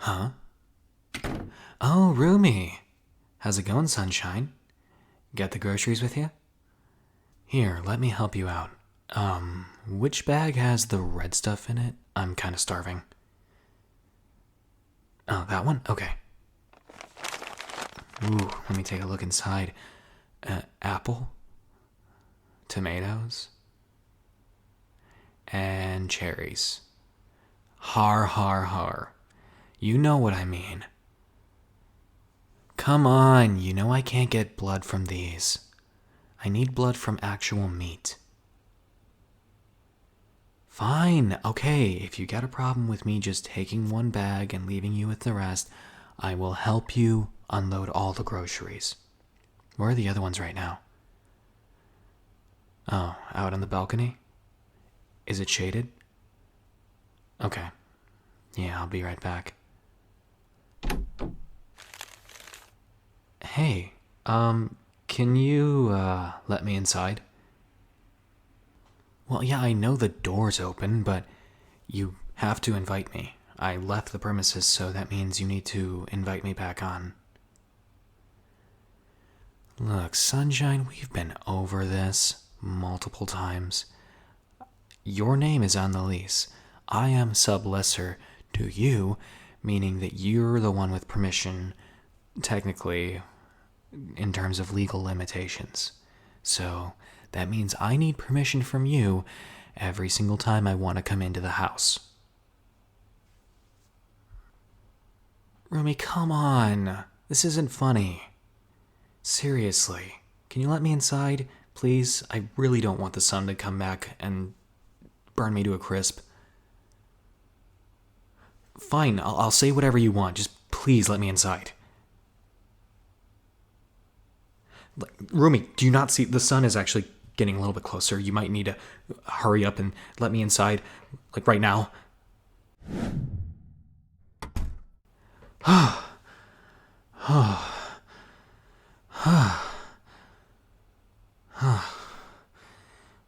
Huh? Oh, Rumi. How's it going, sunshine? Got the groceries with you? Here, let me help you out. Which bag has the red stuff in it? I'm kind of starving. Oh, that one? Okay. Ooh, let me take a look inside. Apple, tomatoes, and cherries. Har, har, har. You know what I mean. Come on, you know I can't get blood from these. I need blood from actual meat. Fine, okay, if you got a problem with me just taking one bag and leaving you with the rest, I will help you unload all the groceries. Where are the other ones right now? Oh, out on the balcony? Is it shaded? Okay. Yeah, I'll be right back. Hey, can you, let me inside? Well, yeah, I know the door's open, but you have to invite me. I left the premises, so that means you need to invite me back on. Look, Sunshine, we've been over this multiple times. Your name is on the lease. I am sublessor to you, meaning that you're the one with permission, technically, in terms of legal limitations. So, that means I need permission from you every single time I want to come into the house. Rumi, come on. This isn't funny. Seriously, can you let me inside, please? I really don't want the sun to come back and burn me to a crisp. Fine, I'll say whatever you want. Just please let me inside. Rumi, do you not see the sun is actually getting a little bit closer? You might need to hurry up and let me inside, like right now.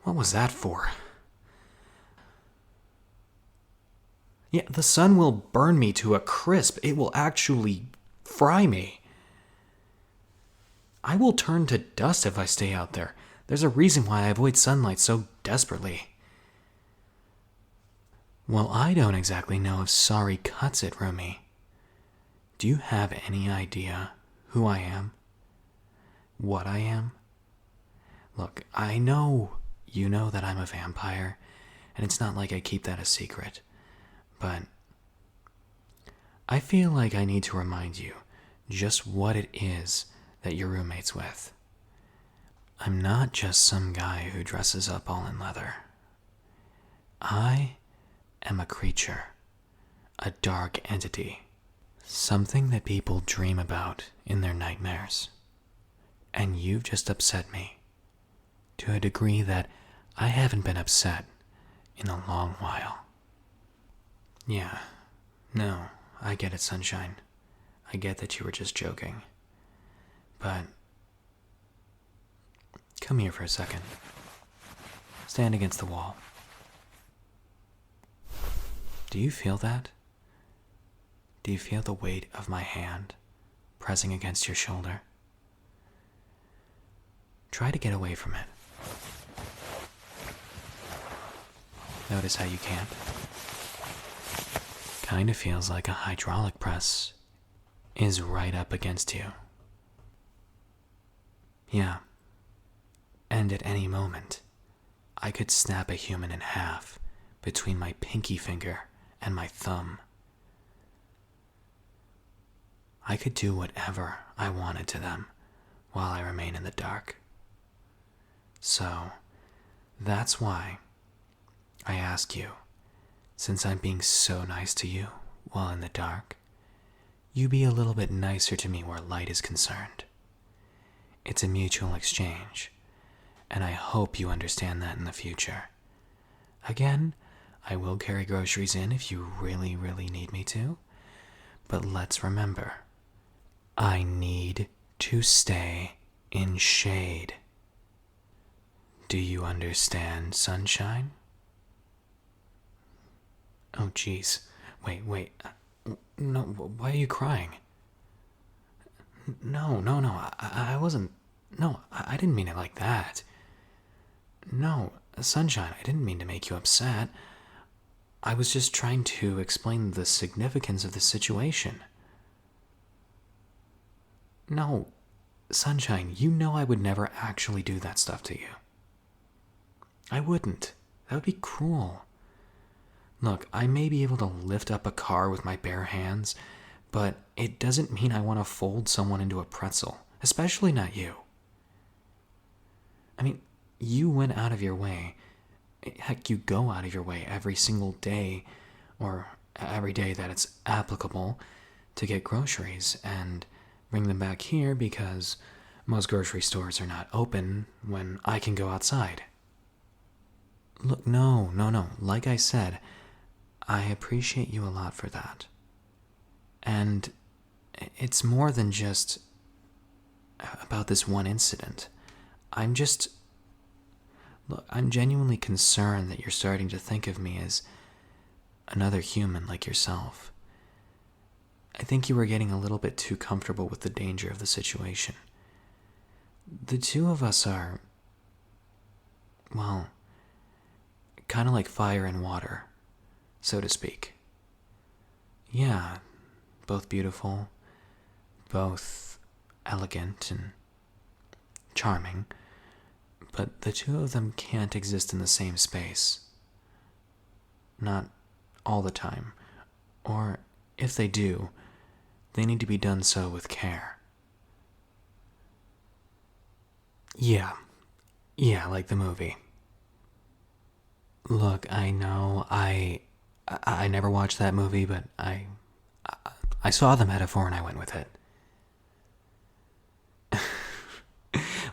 What was that for? Yeah, the sun will burn me to a crisp. It will actually fry me. I will turn to dust if I stay out there. There's a reason why I avoid sunlight so desperately. Well, I don't exactly know if sorry cuts it, Rumi. Do you have any idea who I am? What I am? Look, I know you know that I'm a vampire, and it's not like I keep that a secret, but I feel like I need to remind you just what it is that you're roommates with. I'm not just some guy who dresses up all in leather. I am a creature, a dark entity, something that people dream about in their nightmares. And you've just upset me to a degree that I haven't been upset in a long while. Yeah, no, I get it, Sunshine. I get that you were just joking. But come here for a second. Stand against the wall. Do you feel that? Do you feel the weight of my hand pressing against your shoulder? Try to get away from it. Notice how you can't. Kind of feels like a hydraulic press is right up against you. Yeah. And at any moment, I could snap a human in half between my pinky finger and my thumb. I could do whatever I wanted to them while I remain in the dark. So, that's why I ask you, since I'm being so nice to you while in the dark, you be a little bit nicer to me where light is concerned. It's a mutual exchange, and I hope you understand that in the future. Again, I will carry groceries in if you really, really need me to, but let's remember, I need to stay in shade. Do you understand, Sunshine? Oh, jeez. Wait. No, why are you crying? No, no, no, I wasn't. No, I didn't mean it like that. No, Sunshine, I didn't mean to make you upset. I was just trying to explain the significance of the situation. No, Sunshine, you know I would never actually do that stuff to you. I wouldn't. That would be cruel. Look, I may be able to lift up a car with my bare hands, but it doesn't mean I want to fold someone into a pretzel, especially not you. I mean, you went out of your way. Heck, you go out of your way every single day, or every day that it's applicable, to get groceries and bring them back here because most grocery stores are not open when I can go outside. Look, no, no, no. Like I said, I appreciate you a lot for that. And it's more than just about this one incident. Look, I'm genuinely concerned that you're starting to think of me as another human like yourself. I think you were getting a little bit too comfortable with the danger of the situation. The two of us are, well, kind of like fire and water, so to speak. Yeah, both beautiful, both elegant and charming, but the two of them can't exist in the same space. Not all the time. Or if they do, they need to be done so with care. Yeah, like the movie. Look, I know I never watched that movie, but I saw the metaphor and I went with it.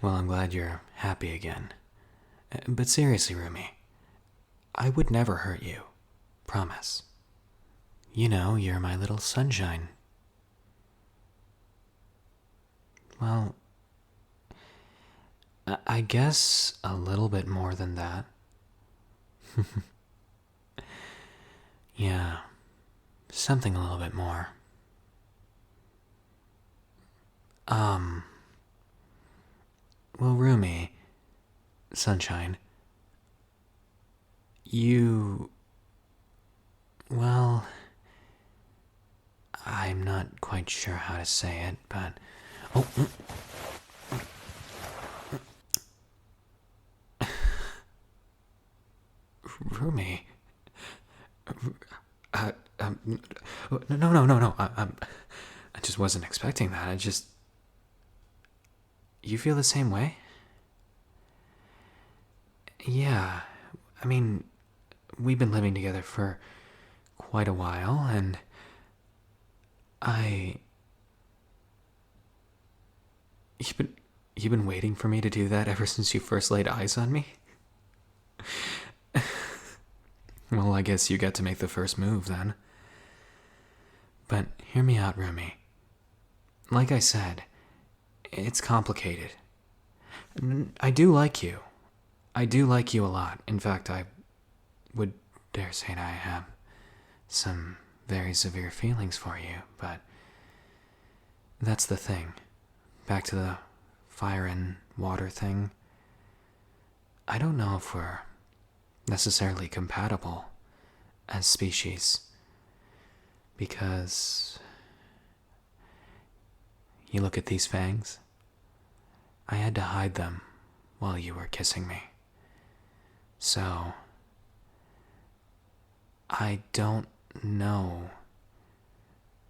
Well, I'm glad you're happy again. But seriously, Rumi, I would never hurt you. Promise. You know, you're my little sunshine. Well, I guess a little bit more than that. Yeah, something a little bit more. Um, well, Rumi, sunshine, you. Well, I'm not quite sure how to say it, but. Oh. Rumi. No. I just wasn't expecting that. You feel the same way? Yeah. I mean, we've been living together for quite a while, and You've been waiting for me to do that ever since you first laid eyes on me? Well, I guess you get to make the first move then. But hear me out, Rumi. Like I said, it's complicated. I do like you. I do like you a lot. In fact, I would dare say that I have some very severe feelings for you, but that's the thing. Back to the fire and water thing. I don't know if we're necessarily compatible as species, because you look at these fangs. I had to hide them while you were kissing me. So, I don't know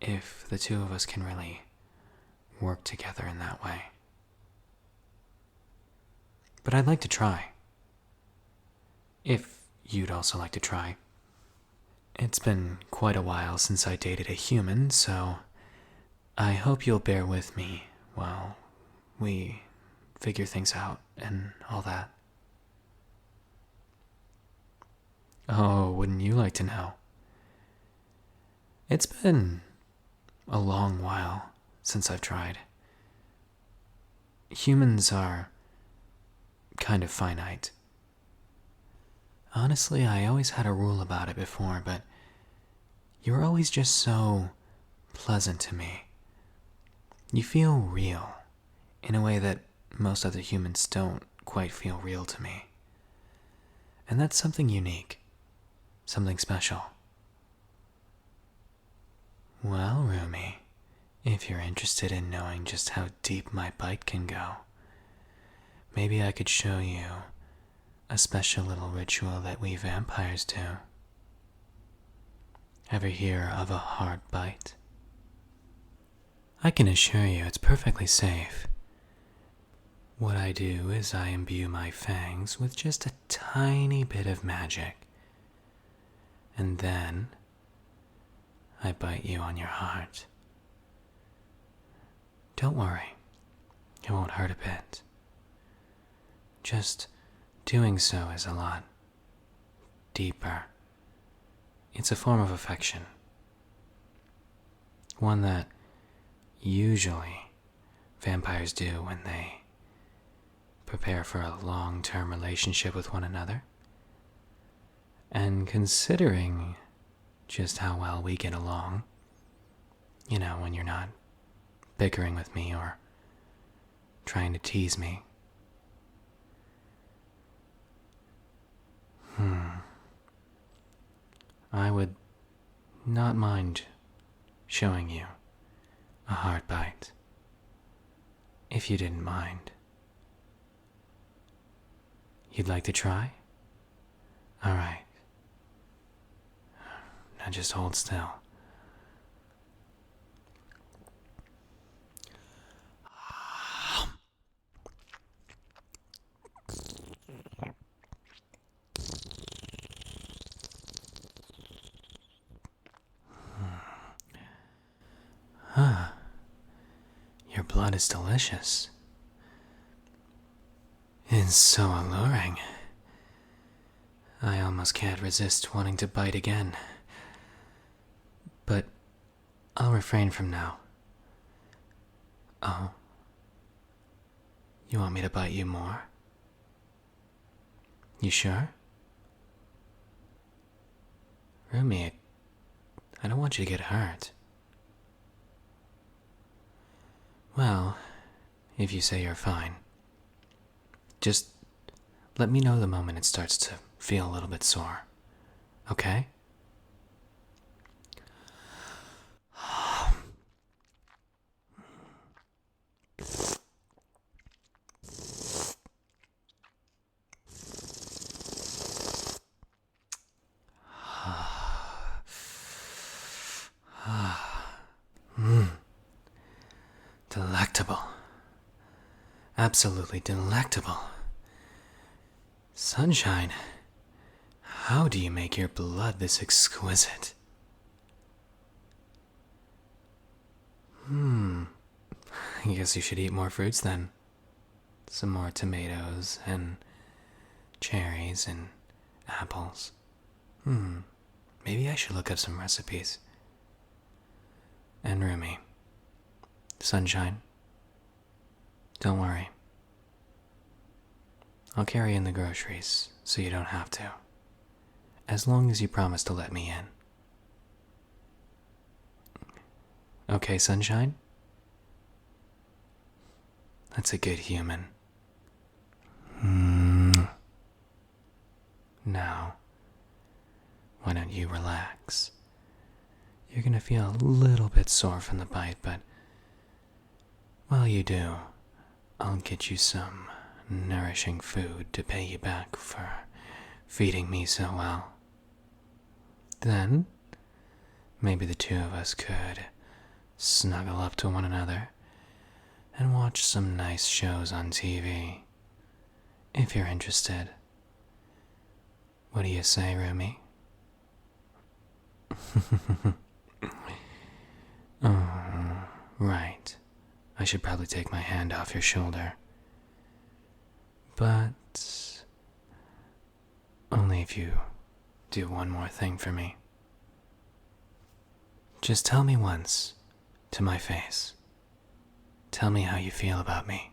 if the two of us can really work together in that way. But I'd like to try. If you'd also like to try. It's been quite a while since I dated a human, so I hope you'll bear with me while we figure things out and all that. Oh, wouldn't you like to know? It's been a long while since I've tried. Humans are kind of finite. Honestly, I always had a rule about it before, but You're always just so pleasant to me. You feel real in a way that most other humans don't quite feel real to me. And that's something unique, something special. Well, Rumi, if you're interested in knowing just how deep my bite can go, maybe I could show you a special little ritual that we vampires do. Ever hear of a hard bite? I can assure you it's perfectly safe. What I do is I imbue my fangs with just a tiny bit of magic, and then I bite you on your heart. Don't worry, it won't hurt a bit. Just doing so is a lot deeper. It's a form of affection, one that usually vampires do when they prepare for a long-term relationship with one another. And considering just how well we get along, when you're not bickering with me or trying to tease me, I would not mind showing you a hard bite, if you didn't mind. You'd like to try? All right. Now just hold still. Your blood is delicious. It's so alluring. I almost can't resist wanting to bite again. But I'll refrain from now. Oh. You want me to bite you more? You sure? Rumi, I don't want you to get hurt. Well, if you say you're fine, just let me know the moment it starts to feel a little bit sore, okay? Delectable. Absolutely delectable. Sunshine, how do you make your blood this exquisite? I guess you should eat more fruits then. Some more tomatoes and cherries and apples. Maybe I should look up some recipes. And Rumi, Sunshine, don't worry. I'll carry in the groceries so you don't have to, as long as you promise to let me in. Okay, Sunshine? That's a good human. Now, why don't you relax? You're gonna feel a little bit sore from the bite, but while you do, I'll get you some nourishing food to pay you back for feeding me so well. Then, maybe the two of us could snuggle up to one another and watch some nice shows on TV, if you're interested. What do you say, Rumi? Oh, right. I should probably take my hand off your shoulder. But only if you do one more thing for me. Just tell me once, to my face. Tell me how you feel about me.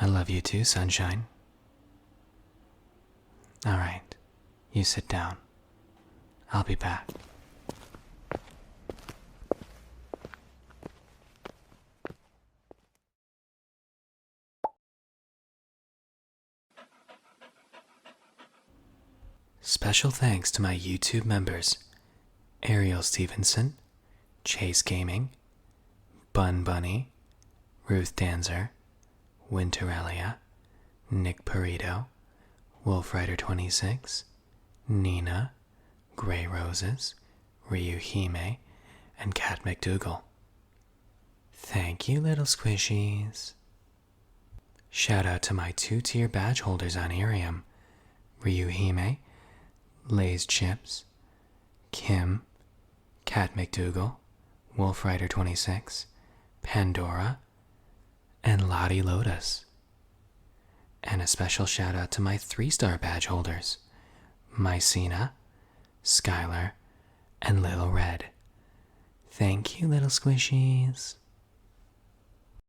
I love you too, Sunshine. All right. You sit down. I'll be back. Special thanks to my YouTube members Ariel Stevenson, Chase Gaming, Bun Bunny, Ruth Danzer, Winterelia, Nick Perito, Wolfrider26, Nina, Grey Roses, Ryuhime, and Cat McDougal. Thank you, little squishies. Shout out to my 2-tier badge holders on Irium, Ryuhime, Lay's Chips, Kim, Cat McDougal, Wolfrider26, Pandora, and Lottie Lotus. And a special shout out to my 3-star badge holders, Mycena, Skylar, and Little Red. Thank you, little squishies.